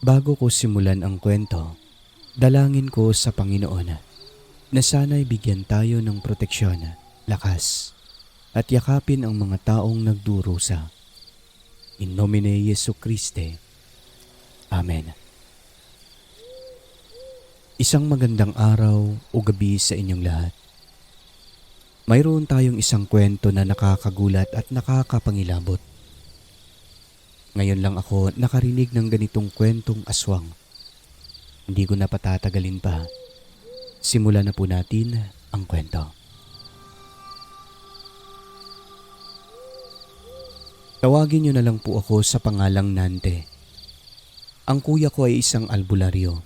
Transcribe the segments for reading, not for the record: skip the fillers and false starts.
Bago ko simulan ang kwento, dalangin ko sa Panginoon na sana'y bigyan tayo ng proteksyon, lakas, at yakapin ang mga taong nagdurusa. In nomine Jesu Christe. Amen. Isang magandang araw o gabi sa inyong lahat. Mayroon tayong isang kwento na nakakagulat at nakakapangilabot. Ngayon lang ako nakarinig ng ganitong kwentong aswang. Hindi ko na patatagalin pa. Simulan na po natin ang kwento. Tawagin niyo na lang po ako sa pangalang Nante. Ang kuya ko ay isang albularyo.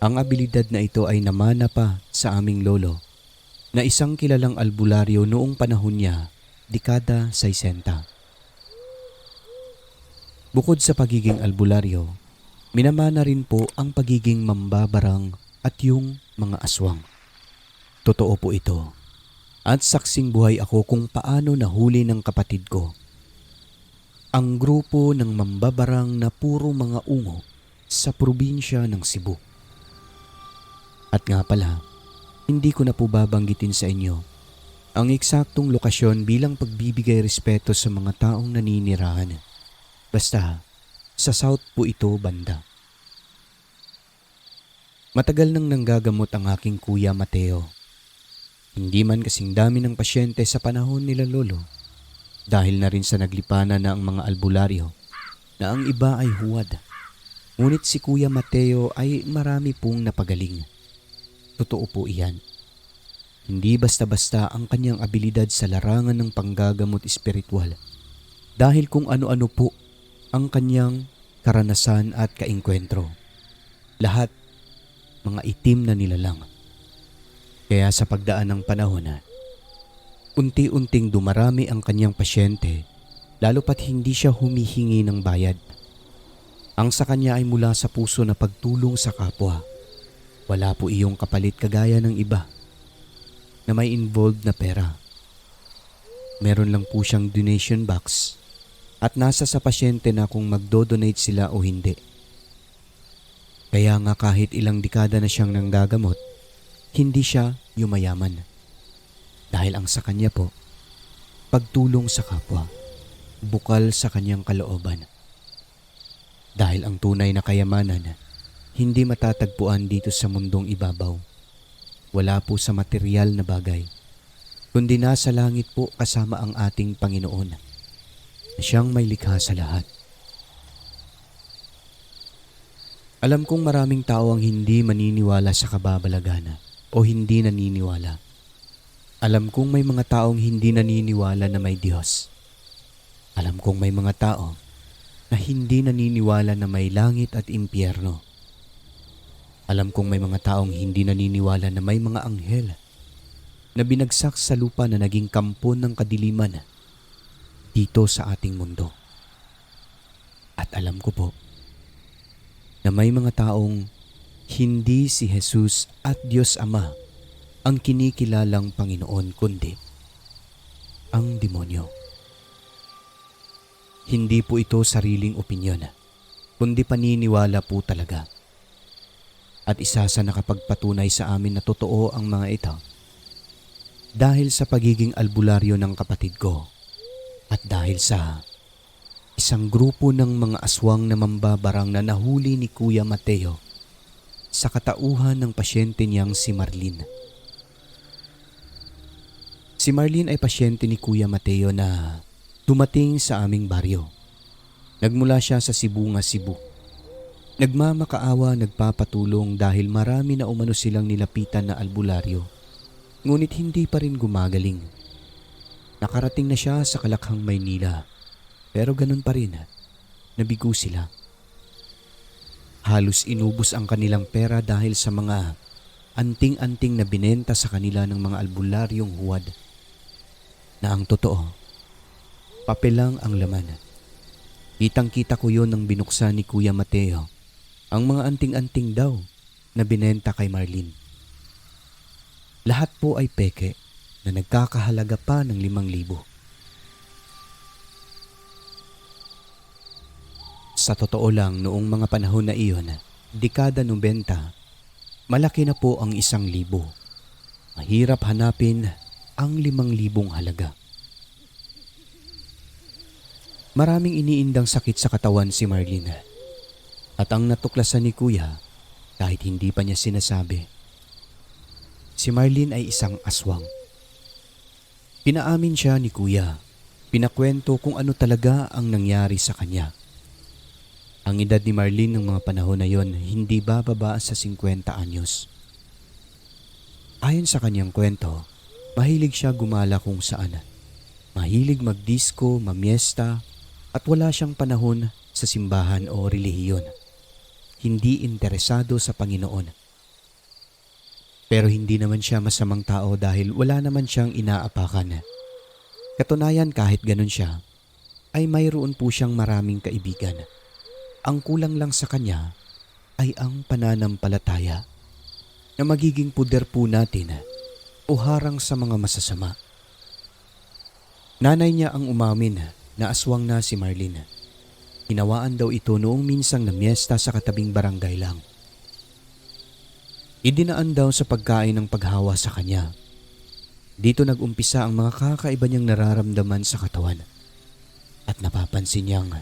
Ang abilidad na ito ay namana pa sa aming lolo na isang kilalang albularyo noong panahon niya, dekada 60. Bukod sa pagiging albularyo, minamana rin po ang pagiging mambabarang at yung mga aswang. Totoo po ito. At saksing buhay ako kung paano nahuli ng kapatid ko ang grupo ng mambabarang na puro mga ungo sa probinsya ng Cebu. At nga pala, hindi ko na po babanggitin sa inyo ang eksaktong lokasyon bilang pagbibigay respeto sa mga taong naninirahan. Basta, sa south po ito banda. Matagal nang nanggagamot ang aking kuya Mateo. Hindi man kasing dami ng pasyente sa panahon nila lolo. Dahil na rin sa naglipanan na ang mga albularyo na ang iba ay huwad. Ngunit si Kuya Mateo ay marami pong napagaling. Totoo po iyan. Hindi basta-basta ang kanyang abilidad sa larangan ng panggagamot espiritual. Dahil kung ano-ano po ang kanyang karanasan at kaengkwentro. Lahat mga itim na nilalang. Kaya sa pagdaan ng panahon unti-unting dumarami ang kanyang pasyente lalo pat hindi siya humihingi ng bayad. Ang sa kanya ay mula sa puso na pagtulong sa kapwa. Wala po iyong kapalit kagaya ng iba na may involved na pera. Meron lang po siyang donation box at nasa sa pasyente na kung magdo-donate sila o hindi. Kaya nga kahit ilang dekada na siyang nanggagamot, hindi siya yumayaman. Dahil ang sa kanya po, pagtulong sa kapwa, bukal sa kanyang kalooban. Dahil ang tunay na kayamanan, hindi matatagpuan dito sa mundong ibabaw. Wala po sa material na bagay, kundi nasa langit po kasama ang ating Panginoon, na siyang may likha sa lahat. Alam kong maraming tao ang hindi maniniwala sa kababalaghan o hindi naniniwala. Alam kong may mga taong hindi naniniwala na may Diyos. Alam kong may mga tao na hindi naniniwala na may langit at impyerno. Alam kong may mga taong hindi naniniwala na may mga anghel na binagsak sa lupa na naging kampo ng kadiliman dito sa ating mundo. At alam ko po na may mga taong hindi si Jesus at Diyos Ama ang kinikilalang Panginoon kundi ang demonyo. Hindi po ito sariling opinyon, kundi paniniwala po talaga. At isa sa nakapagpatunay sa amin na totoo ang mga ito dahil sa pagiging albularyo ng kapatid ko at dahil sa isang grupo ng mga aswang na mambabarang na nahuli ni Kuya Mateo sa katauhan ng pasyente niyang si Marlene. Si Marlene ay pasyente ni Kuya Mateo na dumating sa aming baryo. Nagmula siya sa Cebu. Nagmamakaawa, nagpapatulong dahil marami na umano silang nilapitan na albularyo. Ngunit hindi pa rin gumagaling. Nakarating na siya sa Kalakhang, Maynila. Pero ganun pa rin, nabigo sila. Halos inubos ang kanilang pera dahil sa mga anting-anting na binenta sa kanila ng mga albularyong huwad. Na ang totoo, papel lang ang laman. Kitang-kita ko yun nang binuksan ni Kuya Mateo ang mga anting-anting daw na binenta kay Marlene. Lahat po ay peke na nagkakahalaga pa ng 5,000. Sa totoo lang, noong mga panahon na iyon, dekada 90, malaki na po ang 1,000. Mahirap hanapin ang 5,000 halaga. Maraming iniindang sakit sa katawan si Marlene. At ang natuklasan ni Kuya, kahit hindi pa niya sinasabi, si Marlene ay isang aswang. Pinaamin siya ni Kuya. Pinakwento kung ano talaga ang nangyari sa kanya. Ang edad ni Marlene ng mga panahon na yon hindi bababa sa 50 anyos. Ayon sa kanyang kwento, mahilig siya gumala kung saan. Mahilig magdisko, mamiesta, at wala siyang panahon sa simbahan o relihiyon. Hindi interesado sa Panginoon. Pero hindi naman siya masamang tao dahil wala naman siyang inaapakan. Katunayan kahit ganun siya, ay mayroon po siyang maraming kaibigan. Ang kulang lang sa kanya ay ang pananampalataya na magiging puder po natin o harang sa mga masasama. Nanay niya ang umamin na aswang na si Marlene. Hinawaan daw ito noong minsang namyesta sa katabing barangay lang. Idinaan daw sa pagkain ng paghawa sa kanya. Dito nag-umpisa ang mga kakaiba niyang nararamdaman sa katawan. At napapansin niyang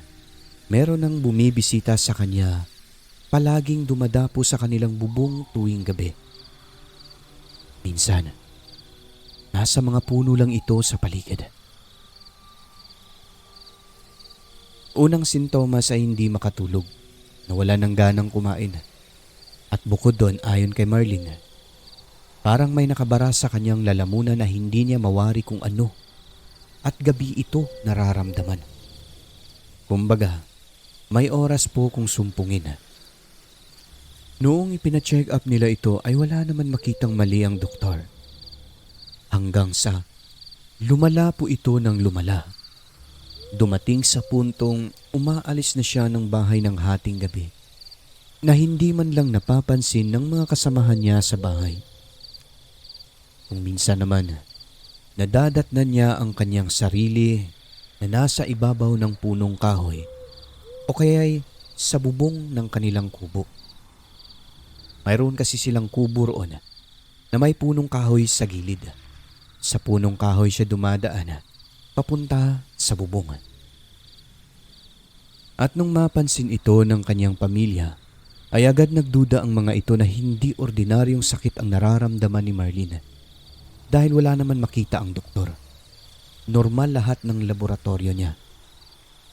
meron ng bumibisita sa kanya, palaging dumadapo sa kanilang bubong tuwing gabi. Minsan, nasa mga puno lang ito sa paligid. Unang sintomas ay hindi makatulog, nawala ng ganang kumain. At bukod doon, ayon kay Marlene, parang may nakabara sa kanyang lalamunan na hindi niya mawari kung ano. At gabi ito nararamdaman. Kumbaga, may oras po kung sumpungin. Noong ipina-check up nila ito ay wala naman makitang mali ang doktor. Hanggang sa lumala po ito ng lumala. Dumating sa puntong umaalis na siya ng bahay ng hating gabi na hindi man lang napapansin ng mga kasamahan niya sa bahay. Kung minsan naman, nadadatnan niya ang kanyang sarili na nasa ibabaw ng punong kahoy o kaya'y sa bubong ng kanilang kubo. Mayroon kasi silang kubo roon na may punong kahoy sa gilid. Sa punong kahoy siya dumadaan papunta sa bubong. At nung mapansin ito ng kanyang pamilya, ay agad nagduda ang mga ito na hindi ordinaryong sakit ang nararamdaman ni Marlene dahil wala naman makita ang doktor. Normal lahat ng laboratorio niya.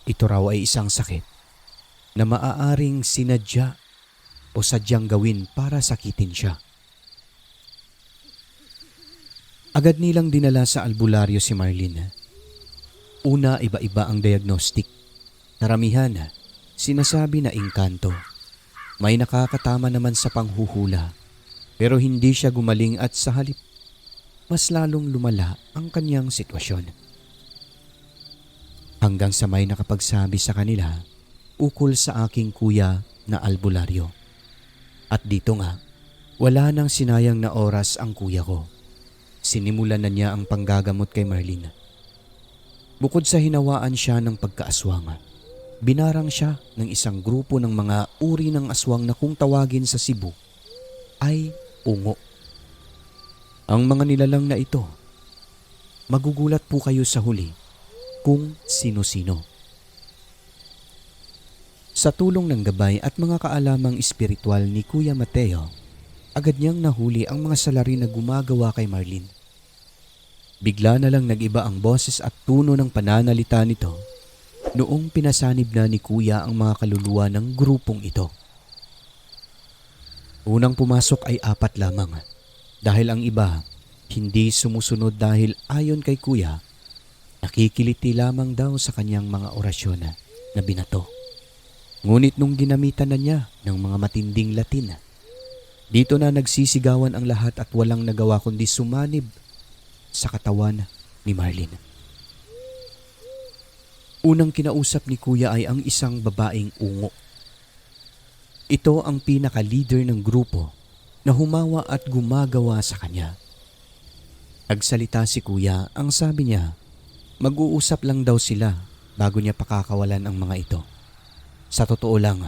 Ito raw ay isang sakit na maaaring sinadya o sadyang gawin para sakitin siya. Agad nilang dinala sa albularyo si Marlene. Una, iba-iba ang diagnostic. Karamihan, sinasabi na engkanto. May nakakatama naman sa panghuhula, pero hindi siya gumaling at sa halip, mas lalong lumala ang kanyang sitwasyon. Hanggang sa may nakapagsabi sa kanila, ukol sa aking kuya na albularyo. At dito nga, wala nang sinayang na oras ang kuya ko. Sinimulan na niya ang panggagamot kay Marlene. Bukod sa hinawaan siya ng pagkaaswang, binarang siya ng isang grupo ng mga uri ng aswang na kung tawagin sa Cebu ay ungo. Ang mga nilalang na ito, magugulat po kayo sa huli kung sino-sino. Sa tulong ng gabay at mga kaalamang espiritual ni Kuya Mateo, agad niyang nahuli ang mga salarin na gumagawa kay Marlene. Bigla na lang nag-iba ang boses at tuno ng pananalita nito noong pinasanib na ni Kuya ang mga kaluluwa ng grupong ito. Unang pumasok ay 4 lamang dahil ang iba hindi sumusunod dahil ayon kay Kuya, nakikiliti lamang daw sa kanyang mga orasyon na binato. Ngunit nung ginamitan na niya ng mga matinding Latin, dito na nagsisigawan ang lahat at walang nagawa kundi sumanib sa katawan ni Marlene. Unang kinausap ni Kuya ay ang isang babaeng ungo. Ito ang pinaka-leader ng grupo na humawa at gumagawa sa kanya. Nagsalita si Kuya, ang sabi niya, mag-uusap lang daw sila bago niya pakakawalan ang mga ito. Sa totoo lang,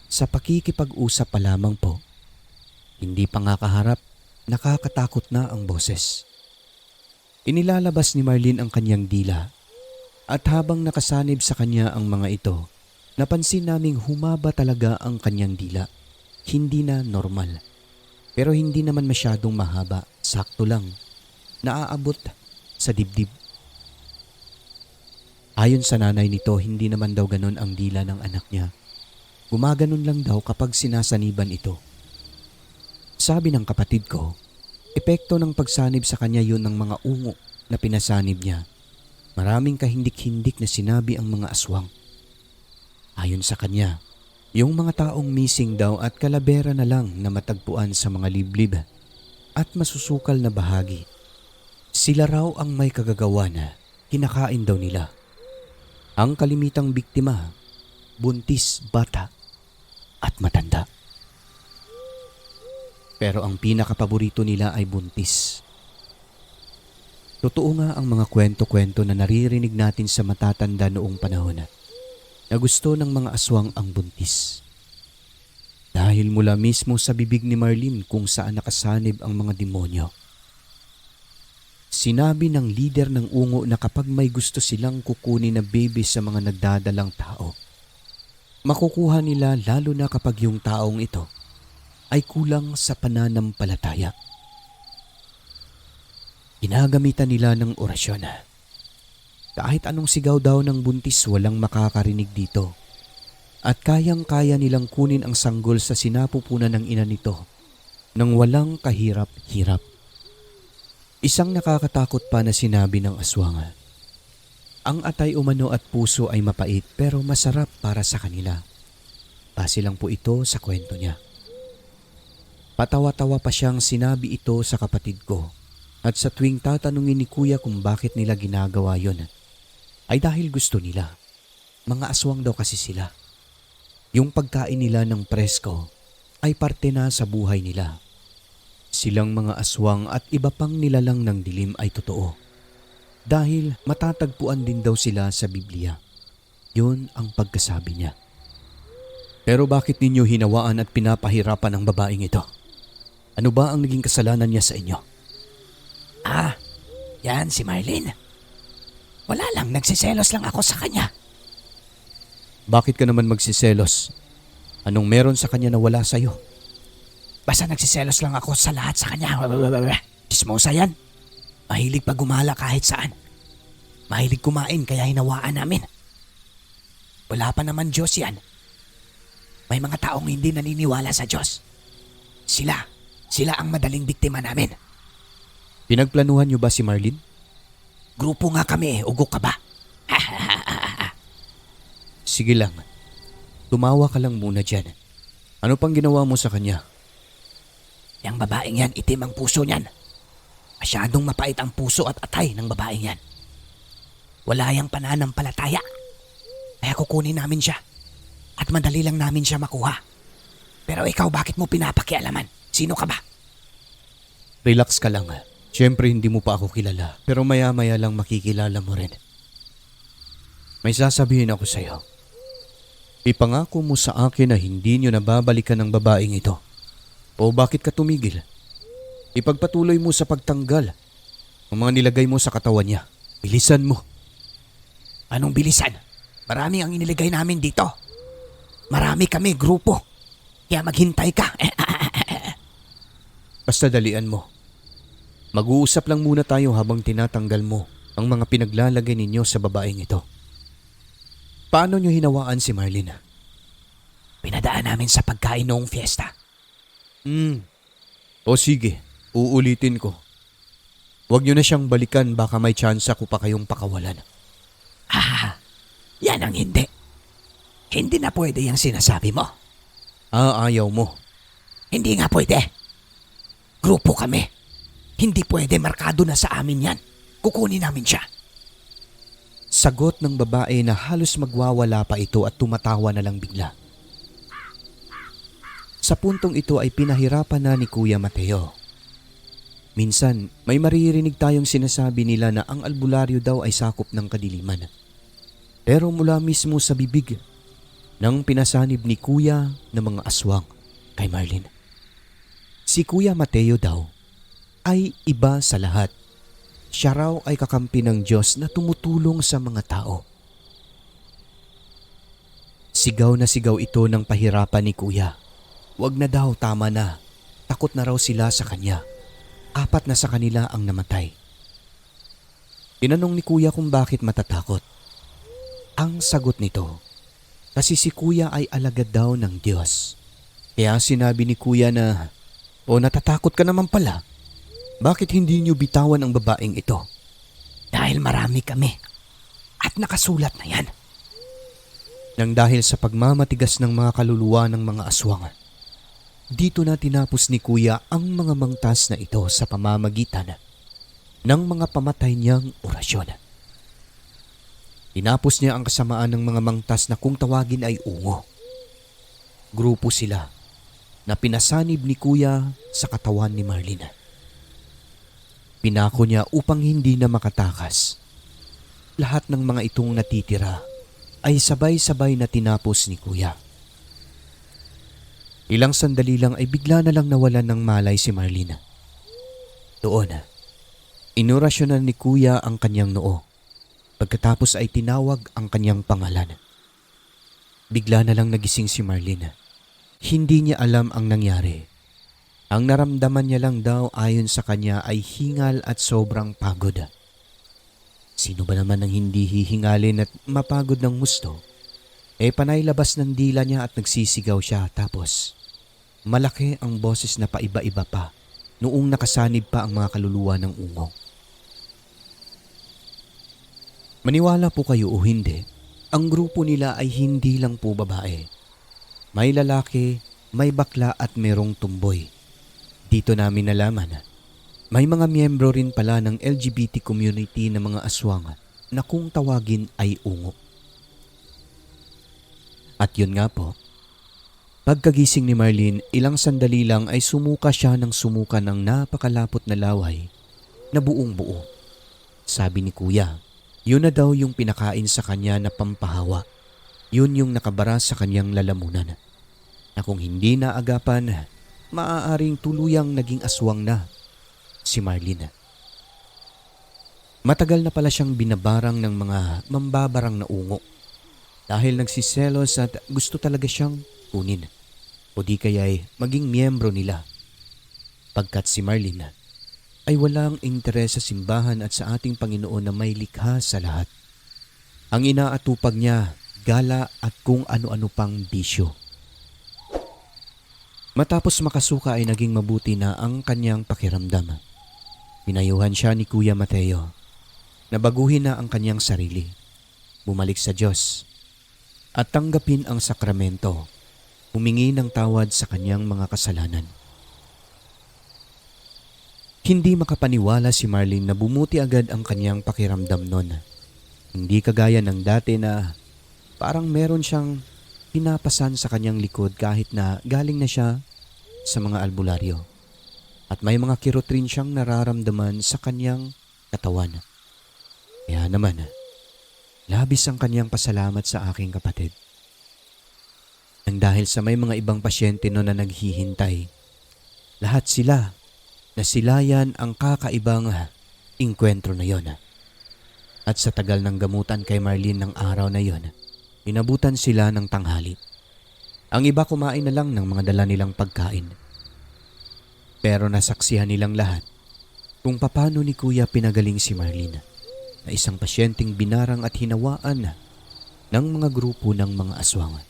sa pakikipag-usap pa lamang po, hindi pa nga kaharap, nakakatakot na ang boses. Inilalabas ni Marlene ang kanyang dila at habang nakasanib sa kanya ang mga ito, napansin naming humaba talaga ang kanyang dila. Hindi na normal. Pero hindi naman masyadong mahaba, sakto lang. Naaabot sa dibdib. Ayon sa nanay nito, hindi naman daw ganon ang dila ng anak niya. Gumaganon lang daw kapag sinasaniban ito. Sabi ng kapatid ko, epekto ng pagsanib sa kanya yun ng mga ungo na pinasanib niya. Maraming kahindik-hindik na sinabi ang mga aswang. Ayon sa kanya, yung mga taong missing daw at kalabera na lang na matagpuan sa mga liblib at masusukal na bahagi. Sila raw ang may kagagawa na kinakain daw nila. Ang kalimitang biktima, buntis, bata at matanda. Pero ang pinakapaborito nila ay buntis. Totoo nga ang mga kwento-kwento na naririnig natin sa matatanda noong panahon na gusto ng mga aswang ang buntis. Dahil mula mismo sa bibig ni Marlene kung saan nakasanib ang mga demonyo. Sinabi ng leader ng ungo na kapag may gusto silang kukunin na baby sa mga nagdadalang tao, makukuha nila lalo na kapag yung taong ito ay kulang sa pananampalataya. Ginagamitan nila ng orasyon. Kahit anong sigaw daw ng buntis walang makakarinig dito. At kayang-kaya nilang kunin ang sanggol sa sinapupunan ng ina nito nang walang kahirap-hirap. Isang nakakatakot pa na sinabi ng aswang. Ang atay umano at puso ay mapait pero masarap para sa kanila. Base lang po ito sa kwento niya. Patawa-tawa pa siyang sinabi ito sa kapatid ko at sa tuwing tatanungin ni kuya kung bakit nila ginagawa yon ay dahil gusto nila. Mga aswang daw kasi sila. Yung pagkain nila ng presko ay parte na sa buhay nila. Silang mga aswang at iba pang nilalang ng dilim ay totoo. Dahil matatagpuan din daw sila sa Biblia. Yun ang pagkasabi niya. Pero bakit ninyo hinawaan at pinapahirapan ang babaeng ito? Ano ba ang naging kasalanan niya sa inyo? Yan si Marlene. Wala lang, nagsiselos lang ako sa kanya. Bakit ka naman magsiselos? Anong meron sa kanya na wala sa'yo? Basta nagsiselos lang ako sa lahat sa kanya. Dismosa yan. Mahilig pa gumala kahit saan. Mahilig kumain kaya hinawaan namin. Wala pa naman Diyos yan. May mga taong hindi naniniwala sa Diyos. Sila ang madaling biktima namin. Pinagplanuhan niyo ba si Marlene? Grupo nga kami, ugok ka ba? Sige lang. Tumawa ka lang muna dyan. Ano pang ginawa mo sa kanya? Yang babaeng yan, itim ang puso niyan. Masyadong mapait ang puso at atay ng babaeng yan. Wala yang pananampalataya. Kaya kukunin namin siya. At madali lang namin siya makuha. Pero ikaw, bakit mo pinapakialaman? Sino ka ba? Relax ka lang. Siyempre hindi mo pa ako kilala, pero maya-maya lang makikilala mo rin. May sasabihin ako sa'yo. Ipangako mo sa akin na hindi niyo nababalikan ang babaeng ito. O bakit ka tumigil? Ipagpatuloy mo sa pagtanggal ang mga nilagay mo sa katawan niya. Bilisan mo. Anong bilisan? Marami ang iniligay namin dito. Marami kami, grupo. Kaya maghintay ka. Basta dalian mo. Mag-uusap lang muna tayo habang tinatanggal mo ang mga pinaglalagay ninyo sa babaeng ito. Paano nyo hinawaan si Marlene? Pinadaan namin sa pagkain noong fiesta. O sige, uulitin ko. Huwag nyo na siyang balikan, baka may tsansa ko pa kayong pakawalan. Yan ang hindi. Hindi na pwede yung sinasabi mo. Ayaw mo. Hindi nga pwede. Grupo kami. Hindi pwede, markado na sa amin yan. Kukunin namin siya. Sagot ng babae na halos magwawala pa ito at tumatawa na lang bigla. Sa puntong ito ay pinahirapan na ni Kuya Mateo. Minsan, may maririnig tayong sinasabi nila na ang albularyo daw ay sakop ng kadiliman. Pero mula mismo sa bibig, ng pinasanib ni Kuya ng mga aswang kay Marlene. Si Kuya Mateo daw ay iba sa lahat. Siya raw ay kakampi ng Diyos na tumutulong sa mga tao. Sigaw na sigaw ito ng pahirapan ni Kuya. Wag na daw, tama na. Takot na raw sila sa kanya. 4 na sa kanila ang namatay. Tinanong ni Kuya kung bakit matatakot. Ang sagot nito, kasi si Kuya ay alagad daw ng Diyos. Kaya sinabi ni Kuya na, "O natatakot ka naman pala. Bakit hindi niyo bitawan ang babaeng ito?" Dahil marami kami. At nakasulat na yan. Nang dahil sa pagmamatigas ng mga kaluluwa ng mga aswang, dito na tinapos ni Kuya ang mga mangtas na ito sa pamamagitan ng mga pamatay niyang orasyon. Tinapos niya ang kasamaan ng mga mangtas na kung tawagin ay ungo. Grupo sila na pinasanib ni Kuya sa katawan ni Marlene. Pinako niya upang hindi na makatakas. Lahat ng mga itong natitira ay sabay-sabay na tinapos ni Kuya. Ilang sandali lang ay bigla na lang nawalan ng malay si Marlene. Doon, inorasyonan ni Kuya ang kanyang noo. Pagkatapos ay tinawag ang kanyang pangalan. Bigla na lang nagising si Marlene. Hindi niya alam ang nangyari. Ang naramdaman niya lang daw ayon sa kanya ay hingal at sobrang pagod. Sino ba naman ang hindi hihingalin at mapagod ng gusto? Panay labas ng dila niya at nagsisigaw siya, tapos malaki ang boses na paiba-iba pa noong nakasanib pa ang mga kaluluwa ng ungo. Maniwala po kayo o hindi, ang grupo nila ay hindi lang po babae. May lalaki, may bakla at merong tumboy. Dito namin nalaman, may mga miyembro rin pala ng LGBT community ng mga aswang na kung tawagin ay ungo. At yun nga po, pagkagising ni Marlene, ilang sandali lang ay sumuka siya ng sumuka ng napakalapot na laway na buong buo. Sabi ni Kuya, yun na daw yung pinakain sa kanya na pampahawa. Yun yung nakabara sa kanyang lalamunan. Na kung hindi naagapan, maaaring tuluyang naging aswang na si Marlene. Matagal na pala siyang binabarang ng mga mambabarang na ungo dahil nagsiselos at gusto talaga siyang kunin o di kaya'y maging miyembro nila. Pagkat si Marlene ay walang interes sa simbahan at sa ating Panginoon na may likha sa lahat. Ang inaatupag niya, gala at kung ano-ano pang bisyo. Matapos makasuka ay naging mabuti na ang kanyang pakiramdam. Pinayuhan siya ni Kuya Mateo. Nabaguhin na ang kanyang sarili. Bumalik sa Diyos at tanggapin ang sakramento. Humingi ng tawad sa kanyang mga kasalanan. Hindi makapaniwala si Marlene na bumuti agad ang kanyang pakiramdam noon. Hindi kagaya ng dati na parang meron siyang pinapasan sa kanyang likod kahit na galing na siya sa mga albularyo. At may mga kirot rin siyang nararamdaman sa kanyang katawan. Kaya naman, labis ang kanyang pasalamat sa aking kapatid. Nang dahil sa may mga ibang pasyente noon na naghihintay, lahat sila nasilayan ang kakaibang inkwentro na yon. At sa tagal ng gamutan kay Marlene ng araw na yon, inabutan sila ng tanghali. Ang iba kumain na lang ng mga dala nilang pagkain. Pero nasaksihan nilang lahat kung paano ni Kuya pinagaling si Marlene, na isang pasyenteng binarang at hinawaan ng mga grupo ng mga aswang.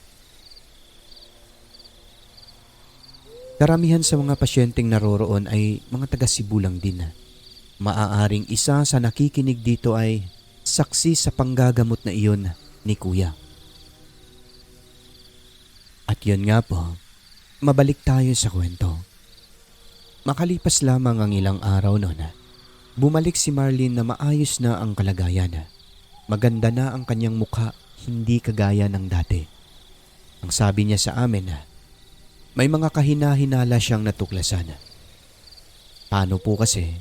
Karamihan sa mga pasyenteng naroroon ay mga taga Cebu lang din. Maaaring isa sa nakikinig dito ay saksi sa panggagamot na iyon ni Kuya. At yun nga po, mabalik tayo sa kwento. Makalipas lamang ang ilang araw noon, bumalik si Marlene na maayos na ang kalagayan. Maganda na ang kanyang mukha, hindi kagaya ng dati. Ang sabi niya sa amin, may mga kahina-hinala siyang natuklasan. Paano po kasi?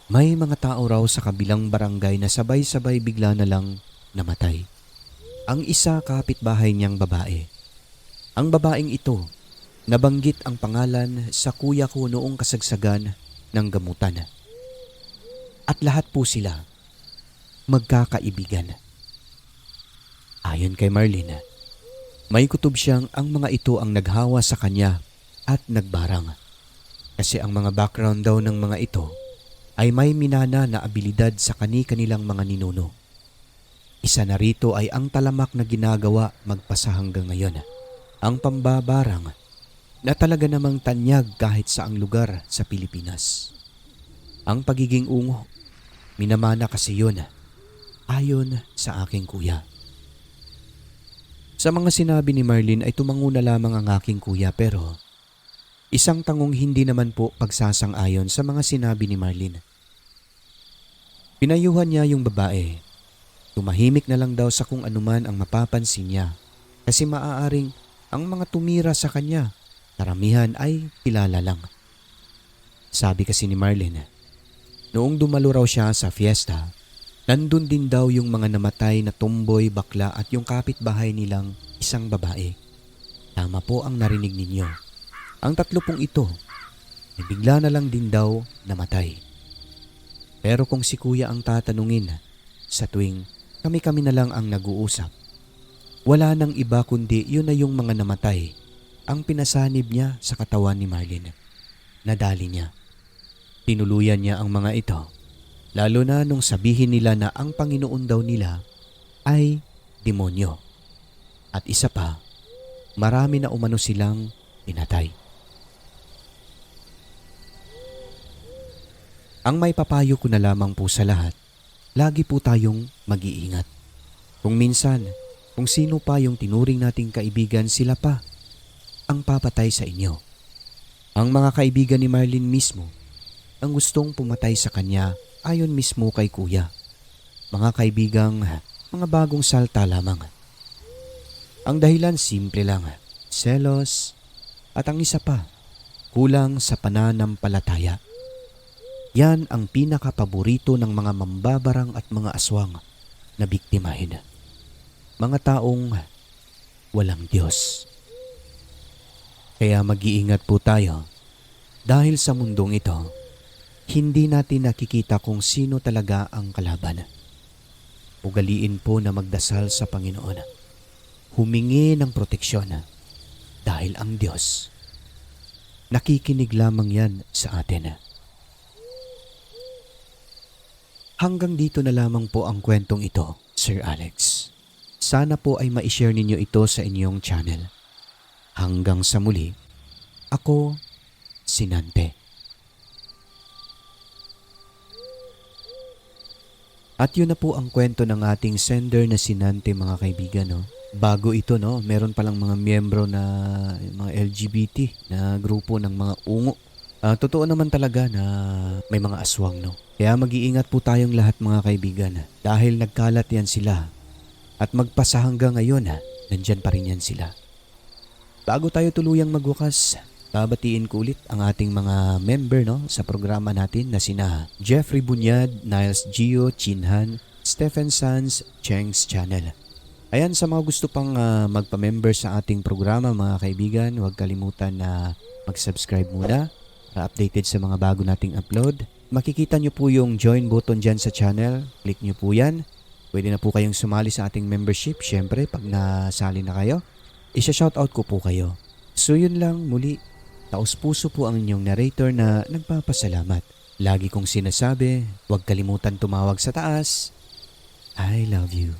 May mga tao raw sa kabilang barangay na sabay-sabay bigla na lang namatay. ang isa kapitbahay niyang babae. Ang babaeng ito, nabanggit ang pangalan sa kuya ko noong kasagsagan ng gamutan. At lahat po sila magkakaibigan. Ayon kay Marlene, may kutob siyang ang mga ito ang naghawa sa kanya at nagbarang. Kasi ang mga background daw ng mga ito ay may minana na abilidad sa kani-kanilang mga ninuno. Isa na rito ay ang talamak na ginagawa magpasa hanggang ngayon. Ang pambabarang na talaga namang tanyag kahit saang lugar sa Pilipinas. Ang pagiging ungo, minamana kasi yun, ayon sa aking kuya. Sa mga sinabi ni Marlene ay tumango na lamang ang aking kuya pero isang tangong hindi naman po pagsasang-ayon sa mga sinabi ni Marlene. Pinayuhan niya yung babae. Tumahimik na lang daw sa kung anuman ang mapapansin niya kasi maaaring ang mga tumira sa kanya, karamihan ay kilala lang. Sabi kasi ni Marlene, noong dumalo raw siya sa fiesta, nandun din daw yung mga namatay na tomboy, bakla at yung kapitbahay nilang isang babae. Tama po ang narinig ninyo. Ang tatlo pong ito ay bigla na lang din daw namatay. Pero kung si kuya ang tatanungin, sa tuwing kami-kami na lang ang nag-uusap, wala nang iba kundi yun na yung mga namatay ang pinasanib niya sa katawan ni Marlene. Nadali niya. Tinuluyan niya ang mga ito. Lalo na nung sabihin nila na ang Panginoon daw nila ay demonyo. At isa pa, marami na umano silang pinatay. Ang may papayo ko na lamang po sa lahat, lagi po tayong mag-iingat. Kung minsan, kung sino pa yung tinuring nating kaibigan, sila pa ang papatay sa inyo. Ang mga kaibigan ni Marlene mismo ang gustong pumatay sa kanya ayon mismo kay kuya. Mga kaibigang, mga bagong salta lamang. Ang dahilan simple lang, selos at ang isa pa, kulang sa pananampalataya. Yan ang pinakapaborito ng mga mambabarang at mga aswang na biktimahin. Mga taong walang Diyos. Kaya mag-iingat po tayo dahil sa mundong ito, hindi natin nakikita kung sino talaga ang kalaban. Ugaliin po na magdasal sa Panginoon. Humingi ng proteksyon dahil ang Diyos, nakikinig lamang yan sa atin. Hanggang dito na lamang po ang kwentong ito, Sir Alex. Sana po ay ma-share ninyo ito sa inyong channel. Hanggang sa muli, ako si Nante. At yun na po ang kwento ng ating sender na si Nante, mga kaibigan. No? Bago ito, no, meron palang mga miyembro na mga LGBT na grupo ng mga ungo. Totoo naman talaga na may mga aswang, no? Kaya mag-iingat po tayong lahat, mga kaibigan, dahil nagkalat yan sila. At magpasa hanggang ngayon, nandyan pa rin yan sila. Bago tayo tuluyang magwakas, babatiin ko ulit ang ating mga member, no, sa programa natin na sina Jeffrey Bunyad, Niles Gio, Chinhan, Stephen Sanz, Cheng's Channel. Ayan, sa mga gusto pang magpa-member sa ating programa, mga kaibigan, huwag kalimutan na mag-subscribe muna para updated sa mga bago nating upload. Makikita nyo po yung join button dyan sa channel. Click nyo po yan. Pwede na po kayong sumali sa ating membership. Siyempre, pag nasali na kayo, isa-shoutout ko po kayo. So yun lang, muli, taos-puso po ang inyong narrator na nagpapasalamat. Lagi kong sinasabi, huwag kalimutan tumawag sa taas. I love you.